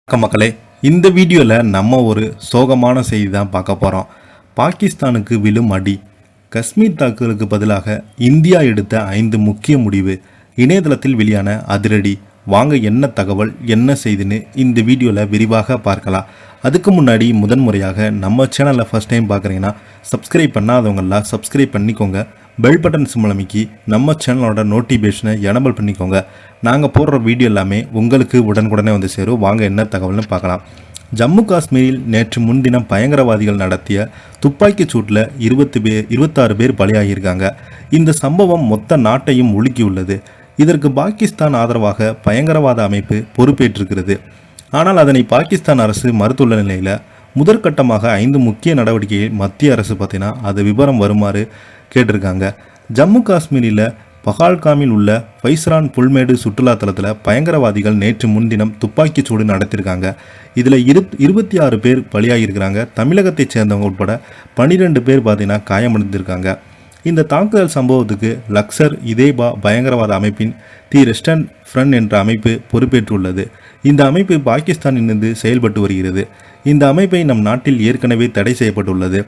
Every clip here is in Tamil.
மக்களே, இந்த வீடியோவில் நம்ம ஒரு சோகமான செய்தி தான் பார்க்க போகிறோம். பாகிஸ்தானுக்கு விழும் அடி. காஷ்மீர் தாக்குதலுக்கு பதிலாக இந்தியா எடுத்த 5 முக்கிய முடிவு. இணையதளத்தில் வெளியான அதிரடி. வாங்க என்ன தகவல் என்ன செய்தின்னு இந்த வீடியோவில் விரிவாக பார்க்கலாம். அதுக்கு முன்னாடி முதன்முறையாக நம்ம சேனலில் ஃபஸ்ட் டைம் பார்க்குறீங்கன்னா சப்ஸ்கிரைப் பண்ணாதவங்களாம் சப்ஸ்கிரைப் பண்ணிக்கோங்க. பெல் பட்டன் சிம்பல் அமைக்கி நம்ம சேனலோட நோட்டிஃபிகேஷனை எனபிள் பண்ணிக்கோங்க. நாங்கள் போடுற வீடியோ எல்லாமே உங்களுக்கு உடனுக்குடனே வந்து சேரும். வாங்க என்ன தகவல்னு பார்க்கலாம். ஜம்மு காஷ்மீரில் நேற்று முன்தினம் பயங்கரவாதிகள் நடத்திய துப்பாக்கிச் சூட்டில் 26 பேர் பலியாகியிருக்காங்க. இந்த சம்பவம் மொத்த நாட்டையும் உலுக்கியுள்ளது. இதற்கு பாகிஸ்தான் ஆதரவாக பயங்கரவாத அமைப்பு பொறுப்பேற்றிருக்கிறது. ஆனால் அதனை பாகிஸ்தான் அரசு மறுத்துள்ள நிலையில் முதற்கட்டமாக 5 முக்கிய நடவடிக்கையை மத்திய அரசு பார்த்தீங்கன்னா அது விவரம் வருமாறு கேட்டிருக்காங்க. ஜம்மு காஷ்மீரில் பஹால்காமில் உள்ள ஃபைஸ்ரான் புல்மேடு சுற்றுலா தலத்தில் பயங்கரவாதிகள் நேற்று முன்தினம் துப்பாக்கிச் சூடு நடத்தியிருக்காங்க. இதில் 26 பேர் பலியாகியிருக்கிறாங்க. தமிழகத்தைச் சேர்ந்தவங்க உட்பட 12 பேர் பார்த்தீங்கன்னா காயமடைந்திருக்காங்க. இந்த தாக்குதல் சம்பவத்துக்கு லக்சர் இதேபா பயங்கரவாத அமைப்பின் தி வெஸ்டர்ன் ஃப்ரண்ட் என்ற அமைப்பு பொறுப்பேற்றுள்ளது. இந்த அமைப்பு பாகிஸ்தானிலிருந்து செயல்பட்டு வருகிறது. இந்த அமைப்பை நம் நாட்டில் ஏற்கனவே தடை செய்யப்பட்டுள்ளது.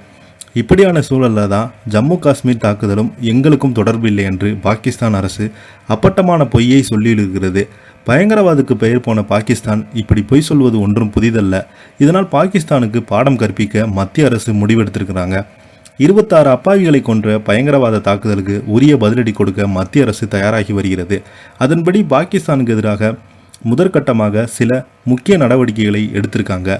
இப்படியான சூழலில் தான் ஜம்மு காஷ்மீர் தாக்குதலும் எங்களுக்கும் தொடர்பு இல்லை என்று பாகிஸ்தான் அரசு அப்பட்டமான பொய்யை சொல்லியிருக்கிறது. பயங்கரவாதத்துக்கு பெயர் போன பாகிஸ்தான் இப்படி பொய் சொல்வது ஒன்றும் புதிதல்ல. இதனால் பாகிஸ்தானுக்கு பாடம் கற்பிக்க மத்திய அரசு முடிவெடுத்திருக்கிறாங்க. 26 அப்பாவிகளை கொன்ற பயங்கரவாத தாக்குதலுக்கு உரிய பதிலடி கொடுக்க மத்திய அரசு தயாராகி வருகிறது. அதன்படி பாகிஸ்தானுக்கு எதிராக முதற்கட்டமாக சில முக்கிய நடவடிக்கைகளை எடுத்திருக்காங்க.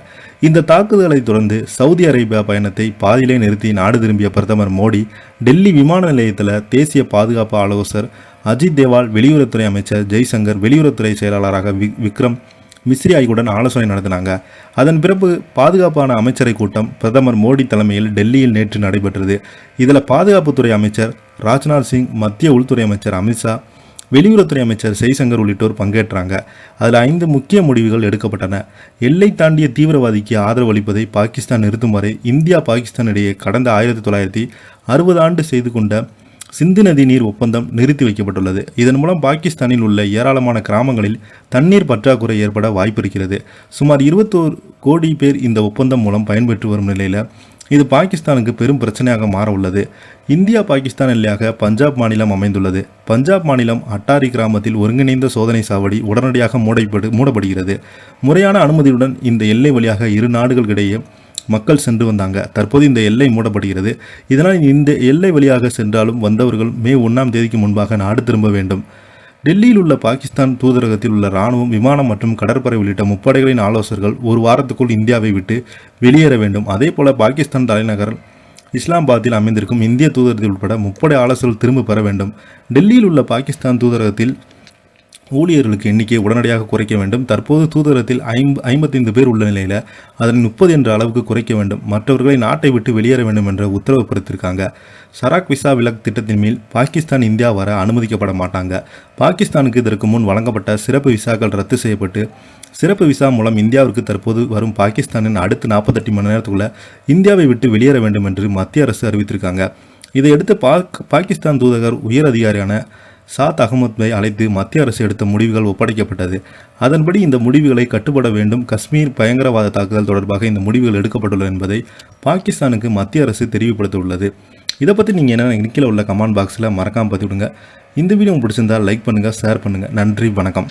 இந்த தாக்குதலை தொடர்ந்து சவுதி அரேபியா பயணத்தை பாதியிலே நிறுத்தி நாடு திரும்பிய பிரதமர் மோடி டெல்லி விமான நிலையத்தில் தேசிய பாதுகாப்பு ஆலோசகர் அஜித் தேவால், வெளியுறவுத்துறை அமைச்சர் ஜெய்சங்கர், வெளியுறவுத்துறை செயலாளராக விக்ரம் மிஸ்ரி ஆகியோருடன் ஆலோசனை நடத்தினாங்க. அதன் பிறகு பாதுகாப்பான அமைச்சரை கூட்டம் பிரதமர் மோடி தலைமையில் டெல்லியில் நேற்று நடைபெற்றது. இதில் பாதுகாப்புத்துறை அமைச்சர் ராஜ்நாத் சிங், மத்திய உள்துறை அமைச்சர் அமித்ஷா, வெளியுறவுத்துறை அமைச்சர் ஜெய்சங்கர் உள்ளிட்டோர் பங்கேற்றாங்க. அதில் 5 முக்கிய முடிவுகள் எடுக்கப்பட்டன. எல்லை தாண்டிய தீவிரவாதிக்கு ஆதரவு அளிப்பதை பாகிஸ்தான் நிறுத்தும் வரை இந்தியா பாகிஸ்தான் இடையே கடந்த 1960 ஆண்டு செய்து கொண்ட சிந்து நதி நீர் ஒப்பந்தம் நிறுத்தி வைக்கப்பட்டுள்ளது. இதன் மூலம் பாகிஸ்தானில் உள்ள ஏராளமான கிராமங்களில் தண்ணீர் பற்றாக்குறை ஏற்பட வாய்ப்பு இருக்கிறது. சுமார் 21 கோடி பேர் இந்த ஒப்பந்தம் மூலம் பயன்பெற்று வரும் நிலையில் இது பாகிஸ்தானுக்கு பெரும் பிரச்சனையாக மாற உள்ளது. இந்தியா பாகிஸ்தான் எல்லையாக பஞ்சாப் மாநிலம் அமைந்துள்ளது. பஞ்சாப் மாநிலம் அட்டாரி கிராமத்தில் ஒருங்கிணைந்த சோதனை சாவடி உடனடியாக மூடப்படுகிறது. முறையான அனுமதியுடன் இந்த எல்லை வழியாக இரு நாடுகளிடையே மக்கள் சென்று வந்தாங்க. தற்போது இந்த எல்லை மூடப்படுகிறது. இதனால் இந்த எல்லை வழியாக சென்றாலும் வந்தவர்கள் மே 1ஆம் தேதிக்கு முன்பாக நாடு திரும்ப வேண்டும். டெல்லியில் உள்ள பாகிஸ்தான் தூதரகத்தில் உள்ள இராணுவம், விமானம் மற்றும் கடற்படை உள்ளிட்ட முப்படைகளின் ஆலோசகர்கள் ஒரு வாரத்துக்குள் இந்தியாவை விட்டு வெளியேற வேண்டும். அதேபோல பாகிஸ்தான் தலைநகர் இஸ்லாமாபாத்தில் அமைந்திருக்கும் இந்திய தூதரகத்தில் உட்பட முப்படை ஆலோசகர்கள் திரும்ப பெற வேண்டும். டெல்லியில் உள்ள பாகிஸ்தான் தூதரகத்தில் ஊழியர்களுக்கு எண்ணிக்கையை உடனடியாக குறைக்க வேண்டும். தற்போது தூதரகத்தில் 55 பேர் உள்ள நிலையில் அதனை 30 என்ற அளவுக்கு குறைக்க வேண்டும். மற்றவர்களை நாட்டை விட்டு வெளியேற வேண்டும் என்ற உத்தரவு பிறப்பித்திருக்காங்க. சராக் விசா விலக்கு திட்டத்தின் மேல் பாகிஸ்தான் இந்தியா வர அனுமதிக்கப்பட மாட்டாங்க. பாகிஸ்தானுக்கு இதற்கு முன் வழங்கப்பட்ட சிறப்பு விசாக்கள் ரத்து செய்யப்பட்டு சிறப்பு விசா மூலம் இந்தியாவிற்கு தற்போது வரும் பாகிஸ்தானின் அடுத்த 48 மணி நேரத்துக்குள்ள இந்தியாவை விட்டு வெளியேற வேண்டும் என்று மத்திய அரசு அறிவித்திருக்காங்க. இதையடுத்து பாகிஸ்தான் தூதகர் உயர் அதிகாரியான சாத் அகமத்வை அழைத்து மத்திய அரசு எடுத்த முடிவுகள் ஒப்படைக்கப்பட்டது. அதன்படி இந்த முடிவுகளை கட்டுப்பட வேண்டும். காஷ்மீர் பயங்கரவாத தாக்குதல் தொடர்பாக இந்த முடிவுகள் எடுக்கப்பட்டுள்ளது என்பதை பாகிஸ்தானுக்கு மத்திய அரசு தெரிவிப்படுத்தியுள்ளது. இதை பற்றி நீங்கள் என்ன கீழே உள்ள கமெண்ட் பாக்ஸில் மறக்காமல் பற்றி விடுங்க. இந்த வீடியோ பிடிச்சிருந்தால் லைக் பண்ணுங்கள், ஷேர் பண்ணுங்கள். நன்றி, வணக்கம்.